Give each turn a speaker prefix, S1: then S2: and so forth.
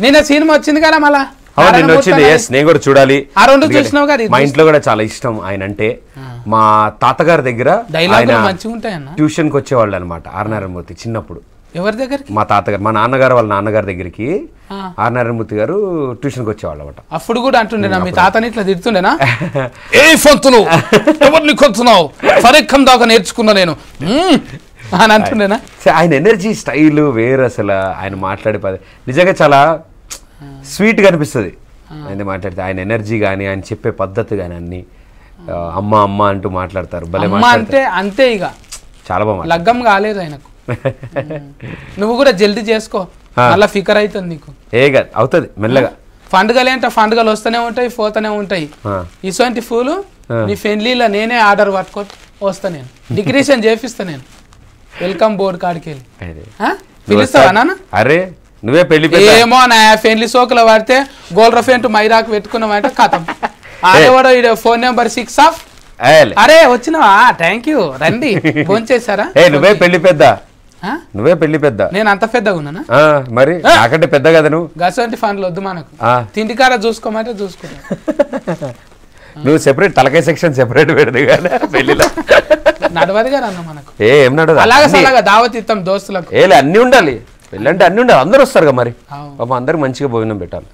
S1: నిన్న సినిమా వచ్చింది కదా మళ్ళా
S2: నిన్న వచ్చింది. నేను కూడా చూడాలి.
S1: ఆ రెండు చూసినావు కదా.
S2: మా ఇంట్లో కూడా చాలా ఇష్టం ఆయన అంటే. మా తాతగారి దగ్గర ట్యూషన్ కి వచ్చేవాళ్ళు అనమాట ఆర్ నారాయణమూర్తి చిన్నప్పుడు.
S1: ఎవరి దగ్గర?
S2: మా తాతగారు, మా నాన్నగారు వాళ్ళ నాన్నగారి దగ్గరికి ఆర్ నారాయణమూర్తి గారు ట్యూషన్ కి వచ్చేవాళ్ళు అనమాట.
S1: అప్పుడు కూడా అంటుండేనా మీ తాతని ఇట్లా తిడుతుండేనా? ఏ ఫంతులు ఎవరిని కొడుతున్నావు, సరిక్కం దాకా నేర్చుకున్నా నేను అని అంటుండేనా?
S2: ఆయన ఎనర్జీ స్టైల్ వేరు అసలు. ఆయన మాట్లాడే పది నిజంగా చాలా స్వీట్ గా అనిపిస్తుంది ఆయన మాట్లాడితే. ఆయన ఎనర్జీ కానీ ఆయన చెప్పే పద్ధతి కానీ అన్ని అమ్మ అమ్మ అంటూ మాట్లాడతారు. భలే
S1: అంటే అంతే ఇక
S2: చాలా బాగా.
S1: లగ్గం కాలేదు ఆయనకు. నువ్వు కూడా జల్దీ చేసుకో, మళ్ళీ ఫికర్ అవుతుంది నీకు.
S2: అవుతుంది మెల్లగా.
S1: పండుగలు ఏంటో పండుగలు వస్తూనే ఉంటాయి పోతూనే ఉంటాయి. ఇటువంటి పూలు నీ ఫ్రెండ్లీలో నేనే ఆర్డర్ పట్టుకో వస్తా, నేను డిక్రేషన్ చేపిస్తా, నేను వెల్కమ్ బోర్డు కాడికి వెళ్ళి పిలుస్తావా నాన్న?
S2: అరే నువ్వే పెళ్లి
S1: ఏమో నా ఫ్రెండ్లీ సోకులో పడితే గోల్డ్ రఫెంట్ మైరాకు పెట్టుకున్నామంటే కథం. ఆడవాడు ఫోన్ నెంబర్ 6 ఆఫ్. అరే వచ్చినావా, థ్యాంక్ యూ, రండి భోంచేసారా?
S2: నువ్వే పెళ్లి పెద్ద, నువ్వే పెళ్లి పెద్ద.
S1: నేను అంత పెద్దగా ఉన్నానా?
S2: మరి నాకంటే పెద్ద కదా నువ్వు.
S1: గసంటి ఫండ్లు వద్దు మనకు, తిండికాడ చూసుకోమంటే చూసుకుంటా.
S2: నువ్వు సెపరేట్ తలకాయ సెక్షన్ సెపరేట్ పెడదు కదా పెళ్లిలో.
S1: నడవదు కదా అన్న మనకు.
S2: ఏం నడవదు.
S1: అలాగా దావత్ ఇస్తాం దోస్తులకు.
S2: అన్ని ఉండాలి, పెళ్ళంటే అన్ని ఉండాలి. అందరూ వస్తారు కదా మరి, అందరికి మంచిగా భోజనం పెట్టాలి.